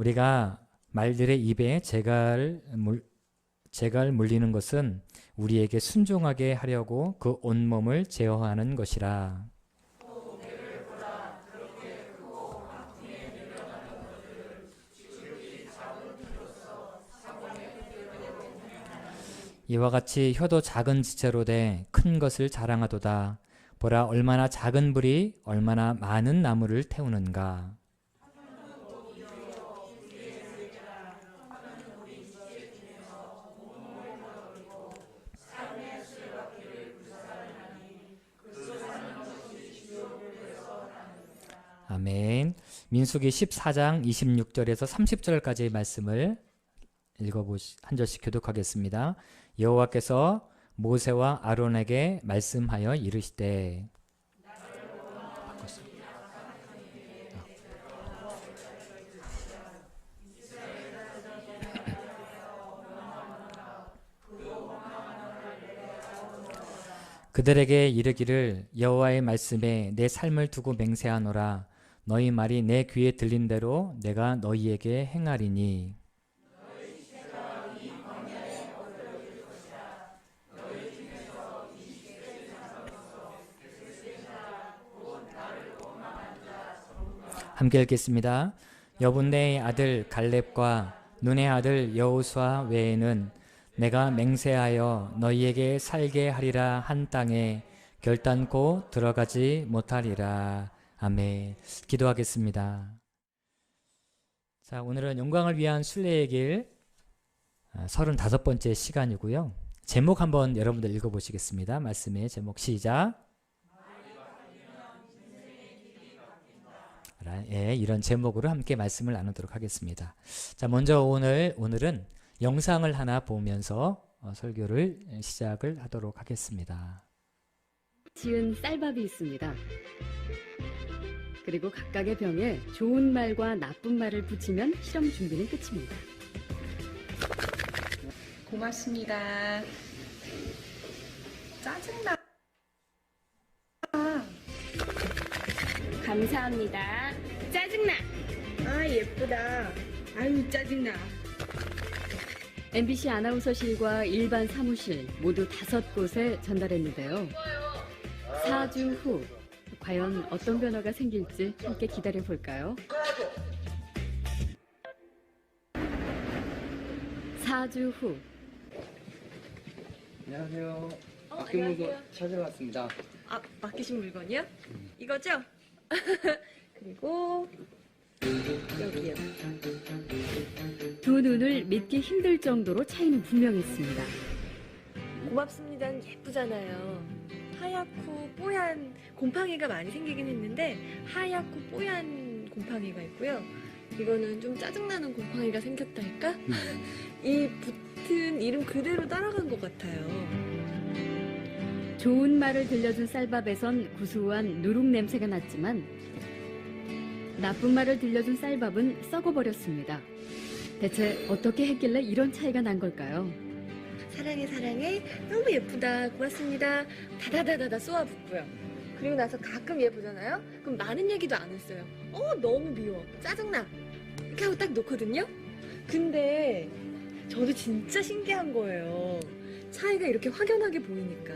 우리가 말들의 입에 재갈 물리는 것은 우리에게 순종하게 하려고 그 온몸을 제어하는 것이라. 이와 같이 혀도 작은 지체로 돼 큰 것을 자랑하도다. 보라, 얼마나 작은 불이 얼마나 많은 나무를 태우는가. 아멘. 민수기 14장 26절에서 30절까지의 말씀을 한 절씩 교독하겠습니다. 여호와께서 모세와 아론에게 말씀하여 이르시되. 그들에게 이르기를 여호와의 말씀에 내 삶을 두고 맹세하노라. 너희 말이 내 귀에 들린 대로 내가 너희에게 행하리니. 함께 읽겠습니다. 여분네의 아들 갈렙과 눈의 아들 여호수아 외에는 내가 맹세하여 너희에게 살게 하리라 한 땅에 결단코 들어가지 못하리라. 아멘. 기도하겠습니다. 자, 오늘은 영광을 위한 순례의 길 35번째 시간이고요. 제목 한번 여러분들 읽어보시겠습니다. 말씀의 제목 시작. 이런 제목으로 함께 말씀을 나누도록 하겠습니다. 자, 먼저 오늘은 영상을 하나 보면서 설교를 시작을 하도록 하겠습니다. 지은 쌀밥이 있습니다. 그리고 각각의 병에 좋은 말과 나쁜 말을 붙이면 실험 준비는 끝입니다. 고맙습니다. 짜증나. 감사합니다. 짜증나. 아, 예쁘다. 아유, 짜증나. MBC 아나운서실과 일반 사무실 모두 5곳에 전달했는데요. 4주 후 과연 어떤 변화가 생길지 함께 기다려 볼까요? 4주 후. 안녕하세요. 맡긴 물건 찾아왔습니다. 아, 맡기신 물건이요? 이거죠? 그리고 여기요. 두 눈을 믿기 힘들 정도로 차이는 분명했습니다. 고맙습니다는 예쁘잖아요. 하얗고 뽀얀 곰팡이가 많이 생기긴 했는데 하얗고 뽀얀 곰팡이가 있고요. 이거는 좀 짜증나는 곰팡이가 생겼달까? 이 붙은 이름 그대로 따라간 것 같아요. 좋은 말을 들려준 쌀밥에선 구수한 누룩 냄새가 났지만 나쁜 말을 들려준 쌀밥은 썩어버렸습니다. 대체 어떻게 했길래 이런 차이가 난 걸까요? 사랑해 사랑해 너무 예쁘다 고맙습니다 다다다다다 쏘아붙고요. 그리고 나서 가끔 얘 보잖아요. 그럼 많은 얘기도 안 했어요. 너무 미워 짜증나 이렇게 하고 딱 놓거든요. 근데 저도 진짜 신기한 거예요. 차이가 이렇게 확연하게 보이니까.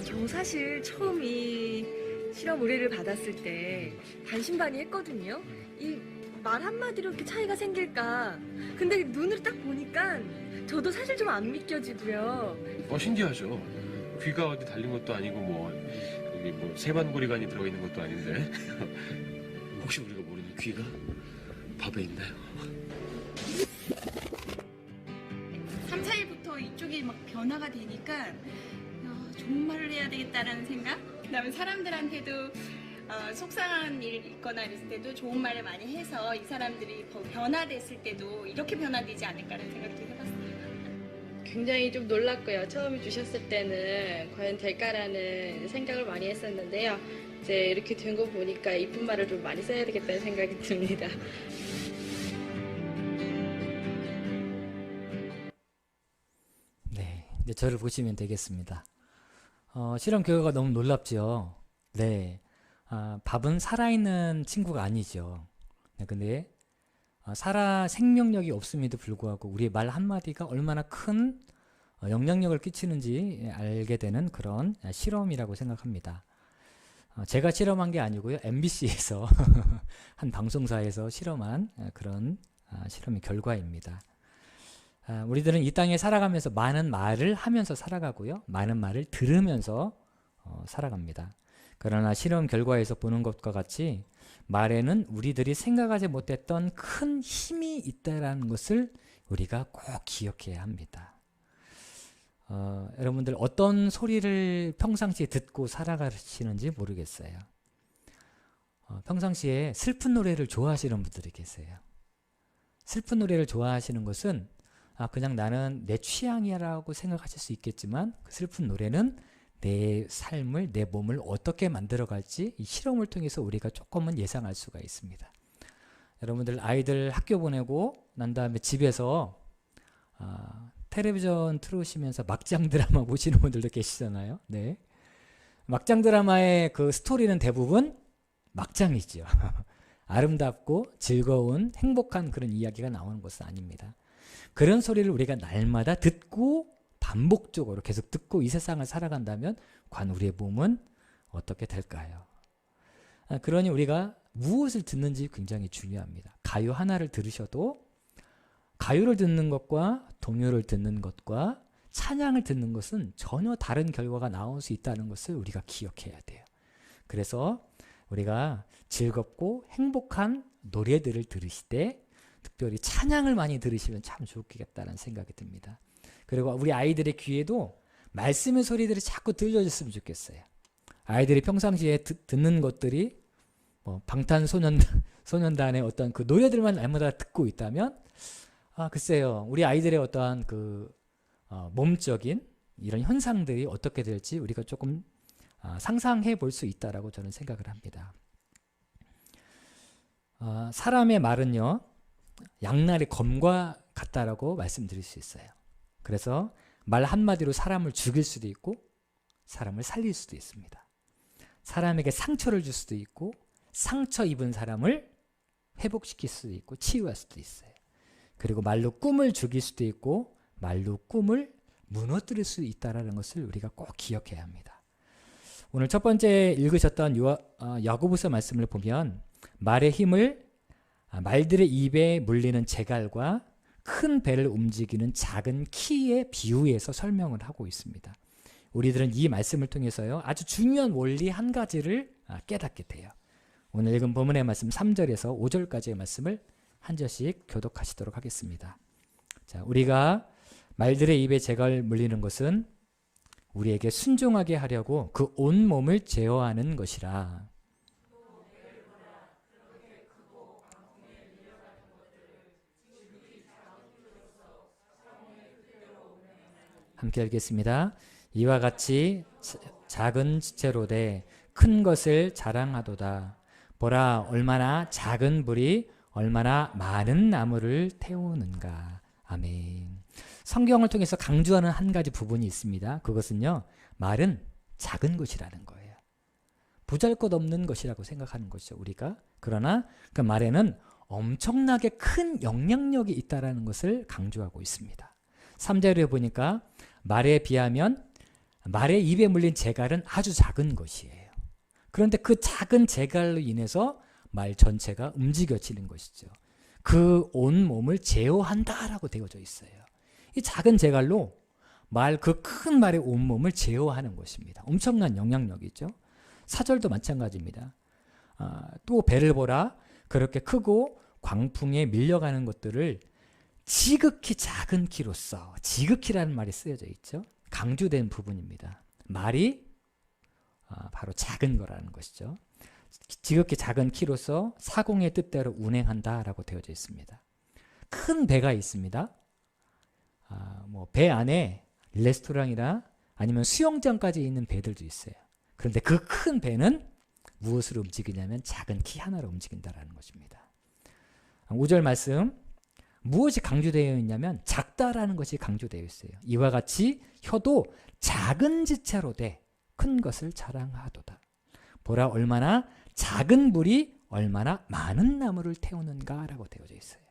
저 사실 처음 이 실험 의뢰를 받았을 때 반신반의했거든요. 이 말 한마디로 이렇게 차이가 생길까. 근데 눈으로 딱 보니까 저도 사실 좀 안 믿겨지고요. 신기하죠. 귀가 어디 달린 것도 아니고 여기 세반고리관이 들어가 있는 것도 아닌데 혹시 우리가 모르는 귀가 밥에 있나요? 3, 4일부터 이쪽이 막 변화가 되니까 좋은 말을 해야 되겠다라는 생각? 그다음에 사람들한테도 속상한 일 있거나 이랬을 때도 좋은 말을 많이 해서 이 사람들이 더 변화됐을 때도 이렇게 변화되지 않을까라는 생각도 해봤어요. 굉장히 좀 놀랐고요. 처음에 주셨을 때는 과연 될까라는 생각을 많이 했었는데요. 이제 이렇게 된 거 보니까 이쁜 말을 좀 많이 써야 되겠다는 생각이 듭니다. 네, 이제 저를 보시면 되겠습니다. 실험 결과가 너무 놀랍죠. 네, 밥은 살아있는 친구가 아니죠. 네, 근데 살아 생명력이 없음에도 불구하고 우리의 말 한마디가 얼마나 큰 영향력을 끼치는지 알게 되는 그런 실험이라고 생각합니다. 제가 실험한 게 아니고요. MBC에서 한 방송사에서 실험한 그런 실험의 결과입니다. 우리들은 이 땅에 살아가면서 많은 말을 하면서 살아가고요. 많은 말을 들으면서 살아갑니다. 그러나 실험 결과에서 보는 것과 같이 말에는 우리들이 생각하지 못했던 큰 힘이 있다는 것을 우리가 꼭 기억해야 합니다. 여러분들 어떤 소리를 평상시에 듣고 살아가시는지 모르겠어요. 평상시에 슬픈 노래를 좋아하시는 분들이 계세요. 슬픈 노래를 좋아하시는 것은 그냥 나는 내 취향이라고 생각하실 수 있겠지만 그 슬픈 노래는 내 삶을, 내 몸을 어떻게 만들어갈지 이 실험을 통해서 우리가 조금은 예상할 수가 있습니다. 여러분들 아이들 학교 보내고 난 다음에 집에서 텔레비전 틀으시면서 막장 드라마 보시는 분들도 계시잖아요. 네. 막장 드라마의 그 스토리는 대부분 막장이죠. 아름답고 즐거운 행복한 그런 이야기가 나오는 것은 아닙니다. 그런 소리를 우리가 날마다 듣고 반복적으로 계속 듣고 이 세상을 살아간다면 과연 우리의 몸은 어떻게 될까요? 그러니 우리가 무엇을 듣는지 굉장히 중요합니다. 가요 하나를 들으셔도 가요를 듣는 것과 동요를 듣는 것과 찬양을 듣는 것은 전혀 다른 결과가 나올 수 있다는 것을 우리가 기억해야 돼요. 그래서 우리가 즐겁고 행복한 노래들을 들으실 때 특별히 찬양을 많이 들으시면 참 좋겠다는 생각이 듭니다. 그리고 우리 아이들의 귀에도 말씀의 소리들이 자꾸 들려줬으면 좋겠어요. 아이들이 평상시에 듣는 것들이 방탄소년단의 어떤 그 노래들만 날마다 듣고 있다면 글쎄요, 우리 아이들의 어떠한 그 몸적인 이런 현상들이 어떻게 될지 우리가 조금 상상해 볼 수 있다라고 저는 생각을 합니다. 사람의 말은요, 양날의 검과 같다라고 말씀드릴 수 있어요. 그래서 말 한마디로 사람을 죽일 수도 있고 사람을 살릴 수도 있습니다. 사람에게 상처를 줄 수도 있고 상처 입은 사람을 회복시킬 수도 있고 치유할 수도 있어요. 그리고 말로 꿈을 죽일 수도 있고 말로 꿈을 무너뜨릴 수 있다는 것을 우리가 꼭 기억해야 합니다. 오늘 첫 번째 읽으셨던 야고보서 말씀을 보면 말의 힘을 말들의 입에 물리는 재갈과 큰 배를 움직이는 작은 키에 비유해서 설명을 하고 있습니다. 우리들은 이 말씀을 통해서요, 아주 중요한 원리 한 가지를 깨닫게 돼요. 오늘 읽은 본문의 말씀 3절에서 5절까지의 말씀을 한 절씩 교독하시도록 하겠습니다. 자, 우리가 말들의 입에 재갈 물리는 것은 우리에게 순종하게 하려고 그 온몸을 제어하는 것이라. 함께 읽겠습니다. 이와 같이 작은 지체로되 큰 것을 자랑하도다. 보라, 얼마나 작은 불이 얼마나 많은 나무를 태우는가. 아멘. 성경을 통해서 강조하는 한 가지 부분이 있습니다. 그것은요, 말은 작은 것이라는 거예요. 보잘것없는 것이라고 생각하는 것이죠, 우리가. 그러나 그 말에는 엄청나게 큰 영향력이 있다는 것을 강조하고 있습니다. 3절에 보니까 말에 비하면 말의 입에 물린 재갈은 아주 작은 것이에요. 그런데 그 작은 재갈로 인해서 말 전체가 움직여지는 것이죠. 그 온몸을 제어한다라고 되어져 있어요. 이 작은 재갈로 그 큰 말의 온몸을 제어하는 것입니다. 엄청난 영향력이죠. 4절도 마찬가지입니다. 또 배를 보라, 그렇게 크고 광풍에 밀려가는 것들을 지극히 작은 키로써, 지극히라는 말이 쓰여져 있죠. 강조된 부분입니다. 말이 바로 작은 거라는 것이죠. 지극히 작은 키로서 사공의 뜻대로 운행한다라고 되어져 있습니다. 큰 배가 있습니다. 배 안에 레스토랑이나 아니면 수영장까지 있는 배들도 있어요. 그런데 그 큰 배는 무엇으로 움직이냐면 작은 키 하나로 움직인다라는 것입니다. 5절 말씀, 무엇이 강조되어 있냐면 작다라는 것이 강조되어 있어요. 이와 같이 혀도 작은 지체로 돼 큰 것을 자랑하도다. 보라, 얼마나 작은 불이 얼마나 많은 나무를 태우는가 라고 되어져 있어요.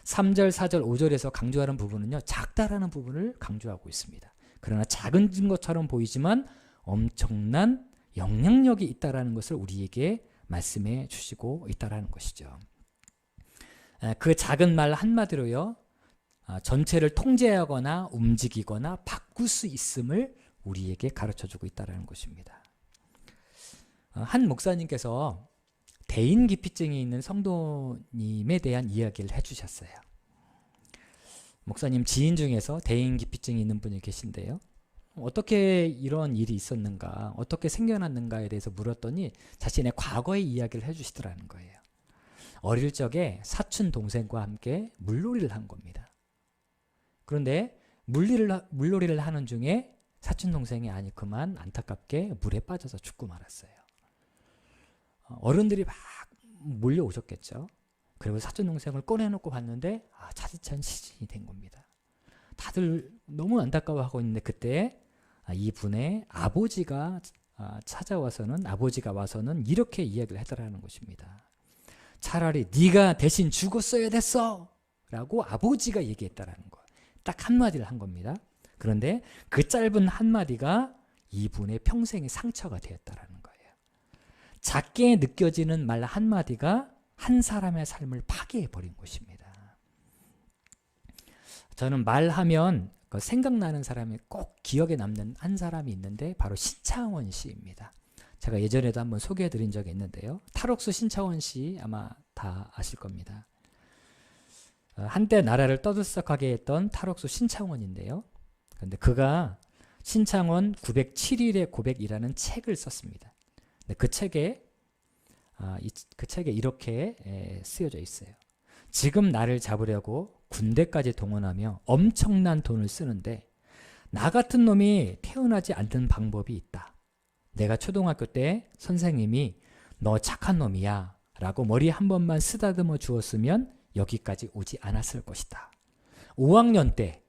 3절, 4절, 5절에서 강조하는 부분은요. 작다라는 부분을 강조하고 있습니다. 그러나 작은 것처럼 보이지만 엄청난 영향력이 있다라는 것을 우리에게 말씀해 주시고 있다라는 것이죠. 그 작은 말 한마디로요. 전체를 통제하거나 움직이거나 바꿀 수 있음을 우리에게 가르쳐주고 있다는 것입니다. 한 목사님께서 대인기피증이 있는 성도님에 대한 이야기를 해주셨어요. 목사님 지인 중에서 대인기피증이 있는 분이 계신데요. 어떻게 이런 일이 있었는가, 어떻게 생겨났는가에 대해서 물었더니 자신의 과거의 이야기를 해주시더라는 거예요. 어릴 적에 사촌 동생과 함께 물놀이를 한 겁니다. 그런데 물놀이를 하는 중에 사촌 동생이 아니 그만 안타깝게 물에 빠져서 죽고 말았어요. 어른들이 막 몰려오셨겠죠. 그리고 사촌 동생을 꺼내놓고 봤는데 차디찬 시신이 된 겁니다. 다들 너무 안타까워하고 있는데 그때 이분의 아버지가 와서는 이렇게 이야기를 하더라는 것입니다. 차라리 네가 대신 죽었어야 됐어 라고 아버지가 얘기했다라는 거예요. 딱 한마디를 한 겁니다. 그런데 그 짧은 한마디가 이분의 평생의 상처가 되었다라는 거예요. 작게 느껴지는 말 한마디가 한 사람의 삶을 파괴해버린 것입니다. 저는 말하면 생각나는 사람이 꼭 기억에 남는 한 사람이 있는데 바로 신창원 씨입니다. 제가 예전에도 한번 소개해드린 적이 있는데요. 탈옥수 신창원 씨 아마 다 아실 겁니다. 한때 나라를 떠들썩하게 했던 탈옥수 신창원인데요. 그런데 그가 신창원 907일의 고백이라는 책을 썼습니다. 근데 그 책에 이렇게 쓰여져 있어요. 지금 나를 잡으려고 군대까지 동원하며 엄청난 돈을 쓰는데 나 같은 놈이 태어나지 않는 방법이 있다. 내가 초등학교 때 선생님이 너 착한 놈이야 라고 머리 한 번만 쓰다듬어 주었으면 여기까지 오지 않았을 것이다. 5학년 때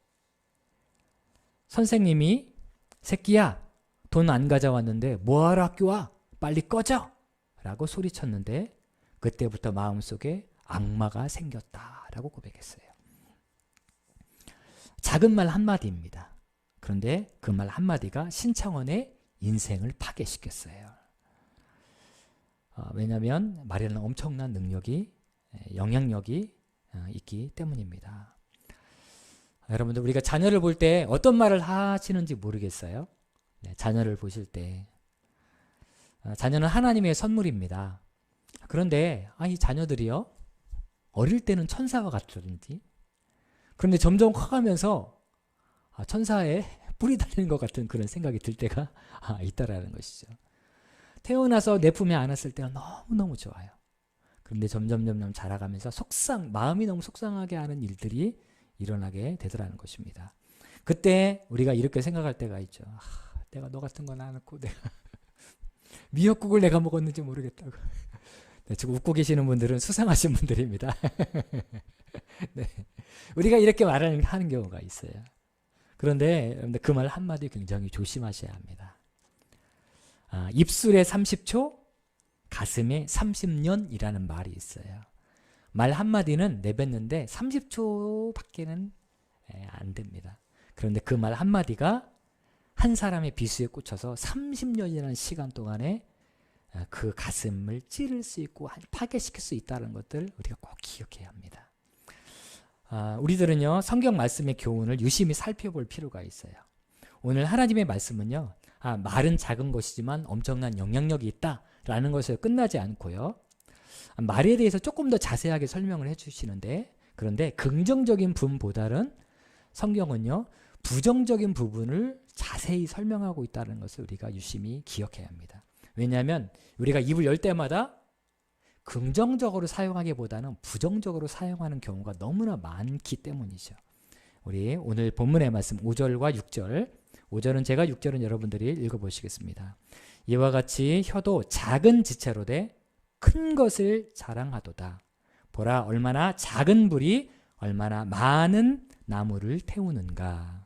선생님이 새끼야 돈 안 가져왔는데 뭐하러 학교 와? 빨리 꺼져! 라고 소리쳤는데 그때부터 마음속에 악마가 생겼다 라고 고백했어요. 작은 말 한마디입니다. 그런데 그 말 한마디가 신창원의 인생을 파괴시켰어요. 왜냐하면 말에는 엄청난 능력이 영향력이 있기 때문입니다. 여러분들 우리가 자녀를 볼 때 어떤 말을 하시는지 모르겠어요. 자녀를 보실 때 자녀는 하나님의 선물입니다. 그런데 이 자녀들이요 어릴 때는 천사와 같던지 그런데 점점 커가면서 천사에 뿔이 달리는 것 같은 그런 생각이 들 때가 있다라는 것이죠. 태어나서 내 품에 안았을 때는 너무너무 좋아요. 그런데 점점 자라가면서 마음이 너무 속상하게 하는 일들이 일어나게 되더라는 것입니다. 그때 우리가 이렇게 생각할 때가 있죠. 내가 너 같은 거 낳아놓고 내가 미역국을 내가 먹었는지 모르겠다고. 네, 지금 웃고 계시는 분들은 수상하신 분들입니다. 네, 우리가 이렇게 말을 하는 경우가 있어요. 그런데 그 말 한마디 굉장히 조심하셔야 합니다. 입술에 30초, 가슴에 30년이라는 말이 있어요. 말 한마디는 내뱉는데 30초밖에는 안 됩니다. 그런데 그 말 한마디가 한 사람의 비수에 꽂혀서 30년이라는 시간 동안에 그 가슴을 찌를 수 있고 파괴시킬 수 있다는 것들 우리가 꼭 기억해야 합니다. 우리들은요 성경 말씀의 교훈을 유심히 살펴볼 필요가 있어요. 오늘 하나님의 말씀은요 말은 작은 것이지만 엄청난 영향력이 있다라는 것에 끝나지 않고요. 말에 대해서 조금 더 자세하게 설명을 해주시는데 그런데 긍정적인 부분보다는 성경은요 부정적인 부분을 자세히 설명하고 있다는 것을 우리가 유심히 기억해야 합니다. 왜냐하면 우리가 입을 열 때마다 긍정적으로 사용하기보다는 부정적으로 사용하는 경우가 너무나 많기 때문이죠. 우리 오늘 본문의 말씀 5절과 6절 5절은 제가 6절은 여러분들이 읽어보시겠습니다. 이와 같이 혀도 작은 지체로 돼 큰 것을 자랑하도다. 보라 얼마나 작은 불이 얼마나 많은 나무를 태우는가.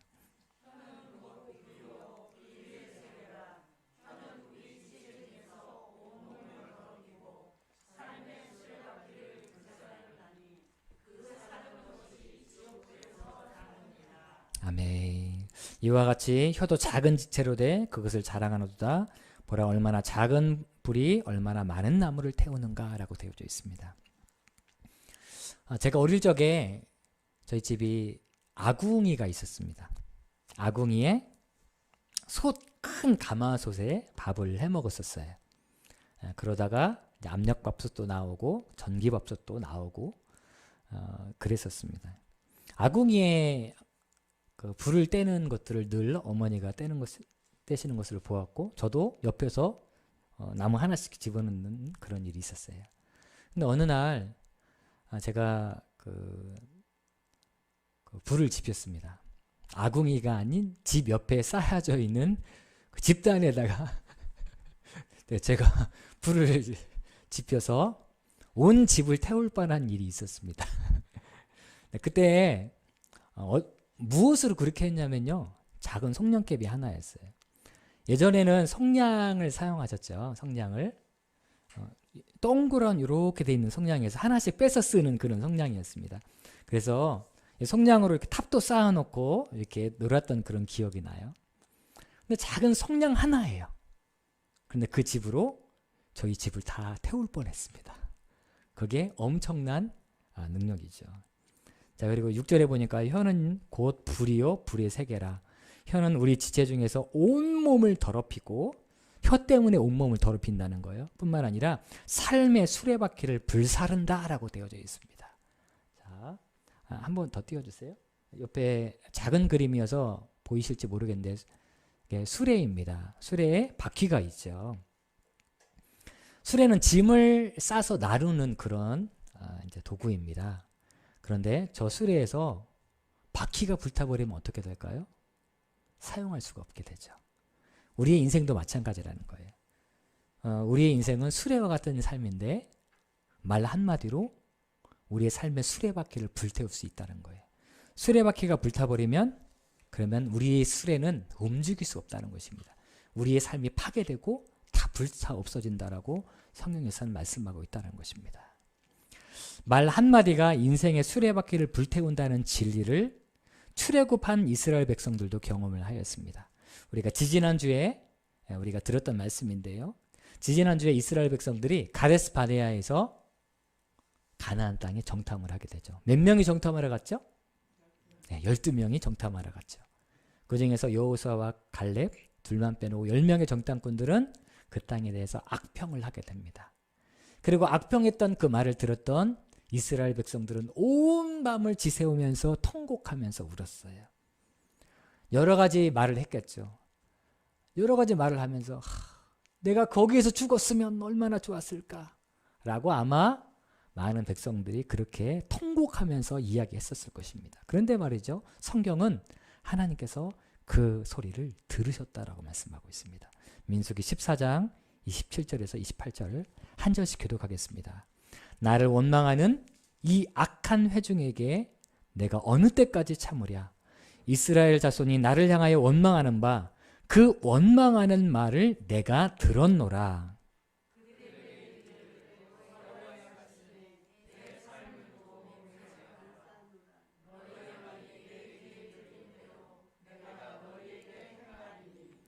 이와 같이 혀도 작은 지체로 돼 그것을 자랑하노도다. 보라 얼마나 작은 불이 얼마나 많은 나무를 태우는가 라고 되어져 있습니다. 제가 어릴 적에 저희 집이 아궁이가 있었습니다. 아궁이에 큰 가마솥에 밥을 해 먹었었어요. 그러다가 이제 압력밥솥도 나오고 전기밥솥도 나오고 그랬었습니다. 아궁이에 그 불을 떼는 것들을 늘 어머니가 떼시는 것을 보았고 저도 옆에서 나무 하나씩 집어넣는 그런 일이 있었어요. 근데 어느 날 제가 그 불을 지폈습니다. 아궁이가 아닌 집 옆에 쌓여져 있는 그 집단에다가 제가 불을 지펴서 온 집을 태울 뻔한 일이 있었습니다. 그때 무엇으로 그렇게 했냐면요. 작은 송량캡이 하나였어요. 예전에는 송량을 사용하셨죠. 송량을 동그란 이렇게 돼 있는 송량에서 하나씩 빼서 쓰는 그런 송량이었습니다. 그래서 송량으로 이렇게 탑도 쌓아놓고 이렇게 놀았던 그런 기억이 나요. 근데 작은 송량 하나예요. 그런데 그 집으로 저희 집을 다 태울 뻔했습니다. 그게 엄청난 능력이죠. 자, 그리고 6절에 보니까 혀는 곧 불이요 불의 세계라. 혀는 우리 지체 중에서 온몸을 더럽히고 혀 때문에 온몸을 더럽힌다는 거예요. 뿐만 아니라 삶의 수레바퀴를 불사른다라고 되어져 있습니다. 자, 한번 더 띄워주세요. 옆에 작은 그림이어서 보이실지 모르겠는데 이게 수레입니다. 수레에 바퀴가 있죠. 수레는 짐을 싸서 나르는 그런 이제 도구입니다. 그런데 저 수레에서 바퀴가 불타버리면 어떻게 될까요? 사용할 수가 없게 되죠. 우리의 인생도 마찬가지라는 거예요. 우리의 인생은 수레와 같은 삶인데 말 한마디로 우리의 삶의 수레바퀴를 불태울 수 있다는 거예요. 수레바퀴가 불타버리면 그러면 우리의 수레는 움직일 수 없다는 것입니다. 우리의 삶이 파괴되고 다 불타 없어진다라고 성경에서는 말씀하고 있다는 것입니다. 말 한마디가 인생의 수레바퀴를 불태운다는 진리를 출애굽한 이스라엘 백성들도 경험을 하였습니다. 우리가 지지난주에 우리가 들었던 말씀인데요. 지지난주에 이스라엘 백성들이 가데스 바네아에서 가나안 땅에 정탐을 하게 되죠. 몇 명이 정탐하러 갔죠? 네, 12명이 정탐하러 갔죠. 그 중에서 여호수아와 갈렙 둘만 빼놓고 10명의 정탐꾼들은 그 땅에 대해서 악평을 하게 됩니다. 그리고 악평했던 그 말을 들었던 이스라엘 백성들은 온 밤을 지새우면서 통곡하면서 울었어요. 여러 가지 말을 했겠죠. 여러 가지 말을 하면서 내가 거기에서 죽었으면 얼마나 좋았을까 라고 아마 많은 백성들이 그렇게 통곡하면서 이야기했었을 것입니다. 그런데 말이죠. 성경은 하나님께서 그 소리를 들으셨다라고 말씀하고 있습니다. 민수기 14장 27절에서 28절을 한 절씩 교독하겠습니다. 나를 원망하는 이 악한 회중에게 내가 어느 때까지 참으랴. 이스라엘 자손이 나를 향하여 원망하는 바 그 원망하는 말을 내가 들었노라.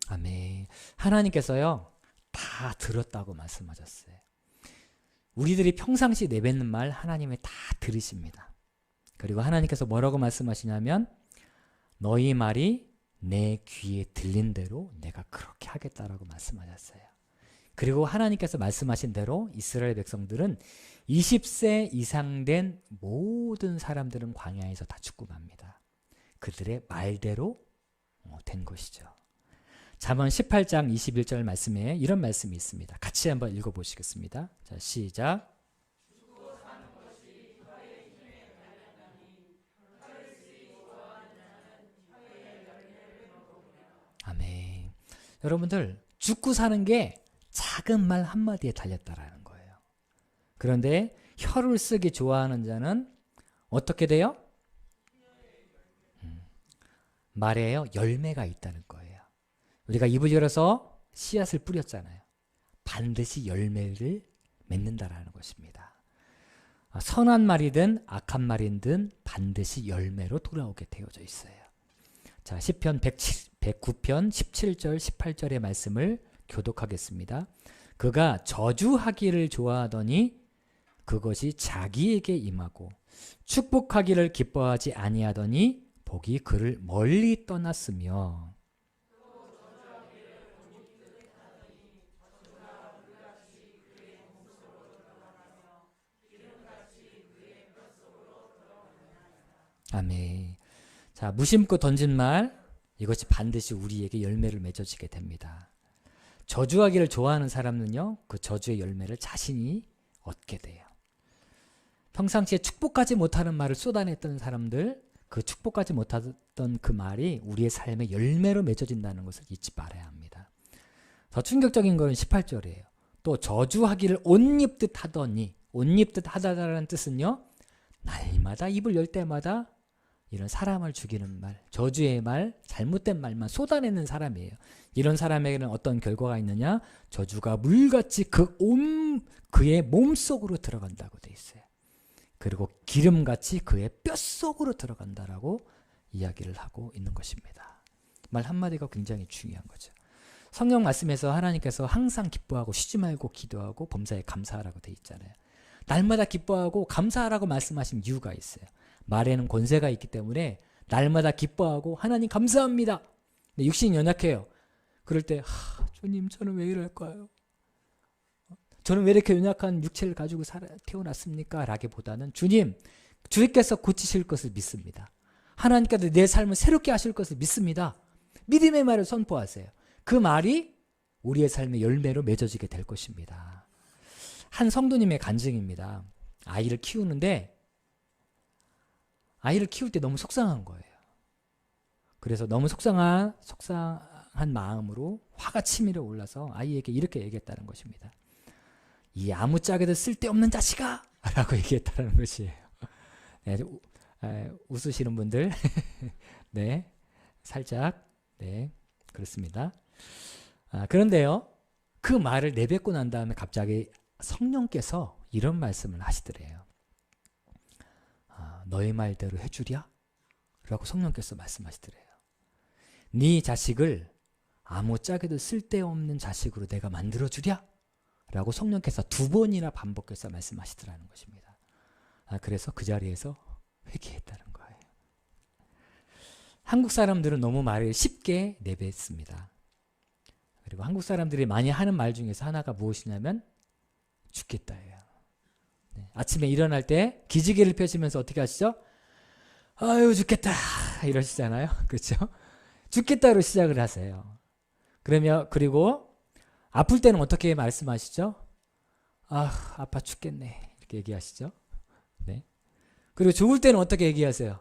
아멘. 하나님께서요 다 들었다고 말씀하셨어요. 우리들이 평상시 내뱉는 말 하나님이 다 들으십니다. 그리고 하나님께서 뭐라고 말씀하시냐면 너희 말이 내 귀에 들린 대로 내가 그렇게 하겠다라고 말씀하셨어요. 그리고 하나님께서 말씀하신 대로 이스라엘 백성들은 20세 이상 된 모든 사람들은 광야에서 다 죽고 맙니다. 그들의 말대로 된 것이죠. 잠언 18장 21절 말씀에 이런 말씀이 있습니다. 같이 한번 읽어보시겠습니다. 자, 시작. 아멘. 여러분들 죽고 사는 게 작은 말 한마디에 달렸다라는 거예요. 그런데 혀를 쓰기 좋아하는 자는 어떻게 돼요? 말에요 열매가 있다는 거예요. 우리가 입을 열어서 씨앗을 뿌렸잖아요. 반드시 열매를 맺는다라는 것입니다. 선한 말이든 악한 말이든 반드시 열매로 돌아오게 되어져 있어요. 자, 시편 109편 17절 18절의 말씀을 교독하겠습니다. 그가 저주하기를 좋아하더니 그것이 자기에게 임하고 축복하기를 기뻐하지 아니하더니 복이 그를 멀리 떠났으며. 아멘. 자, 무심코 던진 말, 이것이 반드시 우리에게 열매를 맺어지게 됩니다. 저주하기를 좋아하는 사람은요, 그 저주의 열매를 자신이 얻게 돼요. 평상시에 축복하지 못하는 말을 쏟아냈던 사람들, 그 축복하지 못하던 그 말이 우리의 삶의 열매로 맺어진다는 것을 잊지 말아야 합니다. 더 충격적인 것은 18절이에요. 또 저주하기를 옷 입듯 하더니, 옷 입듯 하다라는 뜻은요, 날마다 입을 열 때마다 이런 사람을 죽이는 말, 저주의 말, 잘못된 말만 쏟아내는 사람이에요. 이런 사람에게는 어떤 결과가 있느냐? 저주가 물같이 그의 몸속으로 들어간다고 돼 있어요. 그리고 기름같이 그의 뼛속으로 들어간다라고 이야기를 하고 있는 것입니다. 말 한마디가 굉장히 중요한 거죠. 성경 말씀에서 하나님께서 항상 기뻐하고 쉬지 말고 기도하고 범사에 감사하라고 돼 있잖아요. 날마다 기뻐하고 감사하라고 말씀하신 이유가 있어요. 말에는 권세가 있기 때문에 날마다 기뻐하고 하나님 감사합니다. 근데 육신이 연약해요. 그럴 때 주님 저는 왜 이럴까요? 저는 왜 이렇게 연약한 육체를 가지고 태어났습니까? 라기보다는 주님, 주께서 고치실 것을 믿습니다. 하나님께서 내 삶을 새롭게 하실 것을 믿습니다. 믿음의 말을 선포하세요. 그 말이 우리의 삶의 열매로 맺어지게 될 것입니다. 한 성도님의 간증입니다. 아이를 키우는데 아이를 키울 때 너무 속상한 거예요. 그래서 너무 속상한 마음으로 화가 치밀어 올라서 아이에게 이렇게 얘기했다는 것입니다. 이 아무짝에도 쓸데없는 자식아! 라고 얘기했다는 것이에요. 네, 웃으시는 분들 네, 살짝 네, 그렇습니다. 그런데요, 그 말을 내뱉고 난 다음에 갑자기 성령께서 이런 말씀을 하시더래요. 너의 말대로 해주랴? 라고 성령께서 말씀하시더래요. 네 자식을 아무짝에도 쓸데없는 자식으로 내가 만들어주랴? 라고 성령께서 2번이나 반복해서 말씀하시더라는 것입니다. 그래서 그 자리에서 회개했다는 거예요. 한국 사람들은 너무 말을 쉽게 내뱉습니다. 그리고 한국 사람들이 많이 하는 말 중에서 하나가 무엇이냐면 죽겠다예요. 네. 아침에 일어날 때 기지개를 펴시면서 어떻게 하시죠? 아유 죽겠다 이러시잖아요. 그렇죠? 죽겠다로 시작을 하세요. 그리고 아플 때는 어떻게 말씀하시죠? 아파 죽겠네 이렇게 얘기하시죠. 네. 그리고 좋을 때는 어떻게 얘기하세요?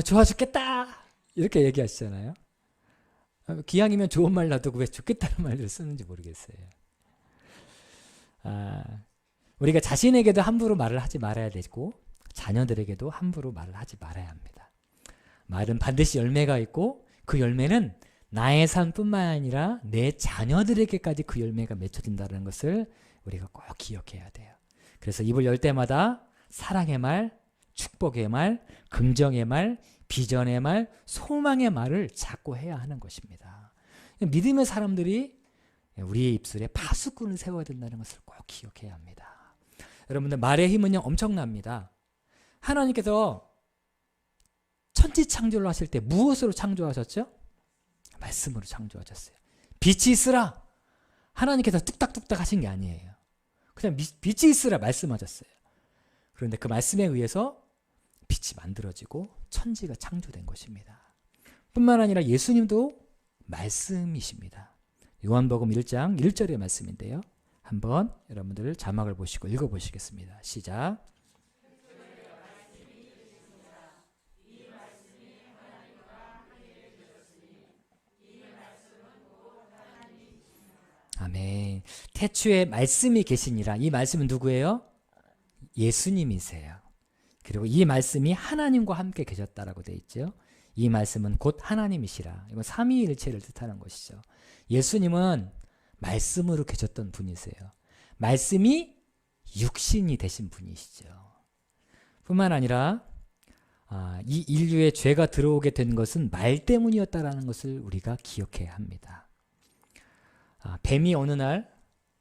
좋아 죽겠다 이렇게 얘기하시잖아요. 기왕이면 좋은 말 놔두고 왜 죽겠다는 말을 쓰는지 모르겠어요. 우리가 자신에게도 함부로 말을 하지 말아야 되고 자녀들에게도 함부로 말을 하지 말아야 합니다. 말은 반드시 열매가 있고 그 열매는 나의 삶뿐만 아니라 내 자녀들에게까지 그 열매가 맺혀진다는 것을 우리가 꼭 기억해야 돼요. 그래서 입을 열 때마다 사랑의 말, 축복의 말, 긍정의 말, 비전의 말, 소망의 말을 자꾸 해야 하는 것입니다. 믿음의 사람들이 우리의 입술에 파수꾼을 세워야 된다는 것을 꼭 기억해야 합니다. 여러분들 말의 힘은요 엄청납니다. 하나님께서 천지창조를 하실 때 무엇으로 창조하셨죠? 말씀으로 창조하셨어요. 빛이 있으라. 하나님께서 뚝딱뚝딱 하신 게 아니에요. 그냥 빛이 있으라 말씀하셨어요. 그런데 그 말씀에 의해서 빛이 만들어지고 천지가 창조된 것입니다. 뿐만 아니라 예수님도 말씀이십니다. 요한복음 1장 1절의 말씀인데요. 한번 여러분들 자막을 보시고 읽어보시겠습니다. 시작. 아멘. 태초에 말씀이 계시니라. 이 말씀은 누구예요? 예수님이세요. 그리고 이 말씀이 하나님과 함께 계셨다라고 되어 있죠. 이 말씀은 곧 하나님이시라. 이건 삼위일체를 뜻하는 것이죠. 예수님은 말씀으로 계셨던 분이세요. 말씀이 육신이 되신 분이시죠. 뿐만 아니라 이 인류의 죄가 들어오게 된 것은 말 때문이었다라는 것을 우리가 기억해야 합니다. 뱀이 어느 날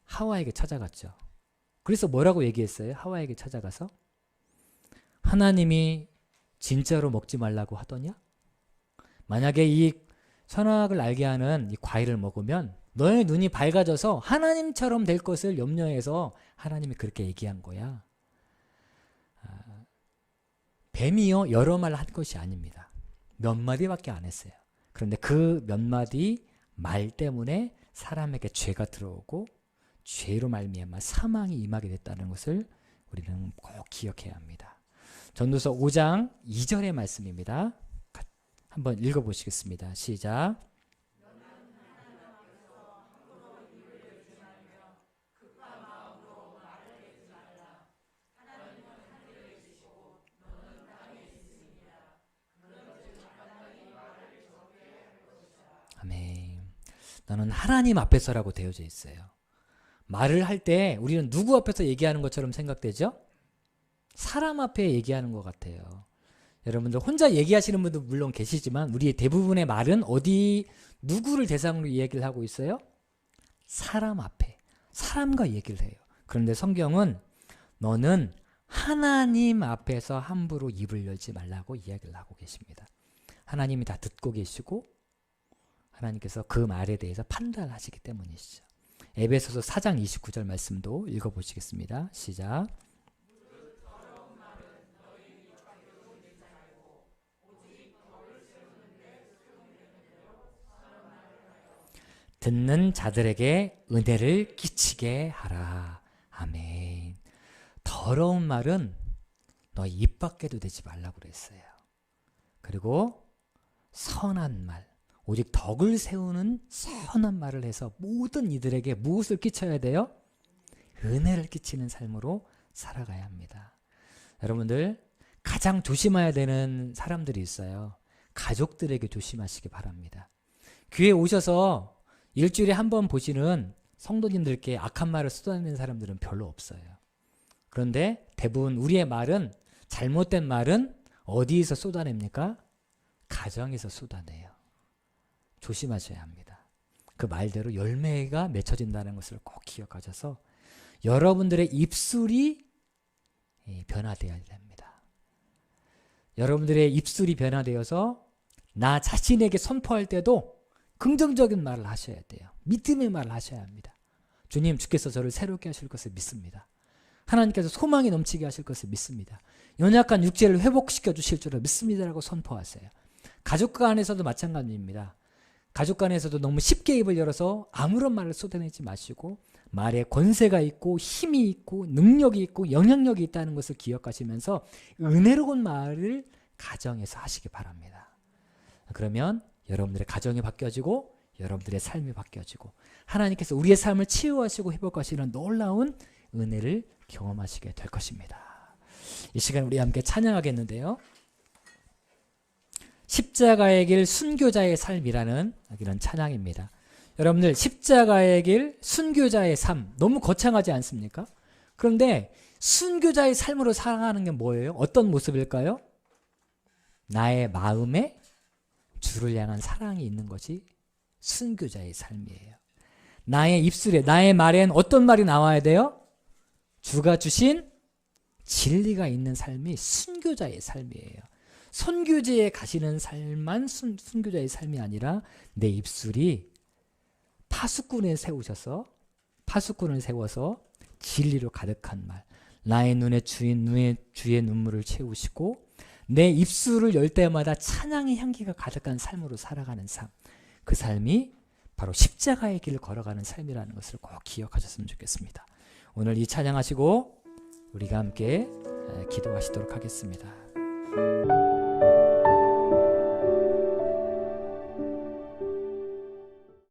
하와에게 찾아갔죠. 그래서 뭐라고 얘기했어요? 하와에게 찾아가서 하나님이 진짜로 먹지 말라고 하더냐? 만약에 이 선악을 알게 하는 이 과일을 먹으면 너의 눈이 밝아져서 하나님처럼 될 것을 염려해서 하나님이 그렇게 얘기한 거야. 뱀이요 여러 말 한 것이 아닙니다. 몇 마디밖에 안 했어요. 그런데 그 몇 마디 말 때문에 사람에게 죄가 들어오고 죄로 말미암아 사망이 임하게 됐다는 것을 우리는 꼭 기억해야 합니다. 전도서 5장 2절의 말씀입니다. 한번 읽어보시겠습니다. 시작. 아멘. 너는 하나님 앞에서라고 되어져 있어요. 말을 할 때 우리는 누구 앞에서 얘기하는 것처럼 생각되죠? 사람 앞에 얘기하는 것 같아요. 여러분들 혼자 얘기하시는 분도 물론 계시지만 우리의 대부분의 말은 어디 누구를 대상으로 이야기를 하고 있어요? 사람 앞에 사람과 얘기를 해요. 그런데 성경은 너는 하나님 앞에서 함부로 입을 열지 말라고 이야기를 하고 계십니다. 하나님이 다 듣고 계시고 하나님께서 그 말에 대해서 판단하시기 때문이시죠. 에베소서 4장 29절 말씀도 읽어보시겠습니다. 시작. 듣는 자들에게 은혜를 끼치게 하라. 아멘. 더러운 말은 너 입 밖에도 대지 말라고 그랬어요. 그리고 선한 말, 오직 덕을 세우는 선한 말을 해서 모든 이들에게 무엇을 끼쳐야 돼요? 은혜를 끼치는 삶으로 살아가야 합니다. 여러분들 가장 조심해야 되는 사람들이 있어요. 가족들에게 조심하시기 바랍니다. 교회에 오셔서 일주일에 한 번 보시는 성도님들께 악한 말을 쏟아내는 사람들은 별로 없어요. 그런데 대부분 우리의 말은, 잘못된 말은 어디에서 쏟아냅니까? 가정에서 쏟아내요. 조심하셔야 합니다. 그 말대로 열매가 맺혀진다는 것을 꼭 기억하셔서 여러분들의 입술이 변화되어야 됩니다. 여러분들의 입술이 변화되어서 나 자신에게 선포할 때도 긍정적인 말을 하셔야 돼요. 믿음의 말을 하셔야 합니다. 주님, 주께서 저를 새롭게 하실 것을 믿습니다. 하나님께서 소망이 넘치게 하실 것을 믿습니다. 연약한 육체를 회복시켜 주실 줄을 믿습니다라고 선포하세요. 가족과 안에서도 마찬가지입니다. 가족 간에서도 너무 쉽게 입을 열어서 아무런 말을 쏟아내지 마시고 말에 권세가 있고 힘이 있고 능력이 있고 영향력이 있다는 것을 기억하시면서 은혜로운 말을 가정에서 하시기 바랍니다. 그러면 여러분들의 가정이 바뀌어지고 여러분들의 삶이 바뀌어지고 하나님께서 우리의 삶을 치유하시고 회복하시는 놀라운 은혜를 경험하시게 될 것입니다. 이 시간 우리 함께 찬양하겠는데요. 십자가의 길 순교자의 삶이라는 이런 찬양입니다. 여러분들 십자가의 길 순교자의 삶 너무 거창하지 않습니까? 그런데 순교자의 삶으로 살아가는 게 뭐예요? 어떤 모습일까요? 나의 마음에 주를 향한 사랑이 있는 것이 순교자의 삶이에요. 나의 입술에, 나의 말엔 어떤 말이 나와야 돼요? 주가 주신 진리가 있는 삶이 순교자의 삶이에요. 선교지에 가시는 삶만 순교자의 삶이 아니라 내 입술이 파수꾼을 세워서 진리로 가득한 말, 나의 눈에 주의 눈물을 채우시고 내 입술을 열 때마다 찬양의 향기가 가득한 삶으로 살아가는 삶, 그 삶이 바로 십자가의 길을 걸어가는 삶이라는 것을 꼭 기억하셨으면 좋겠습니다. 오늘 이 찬양하시고 우리가 함께 기도하시도록 하겠습니다.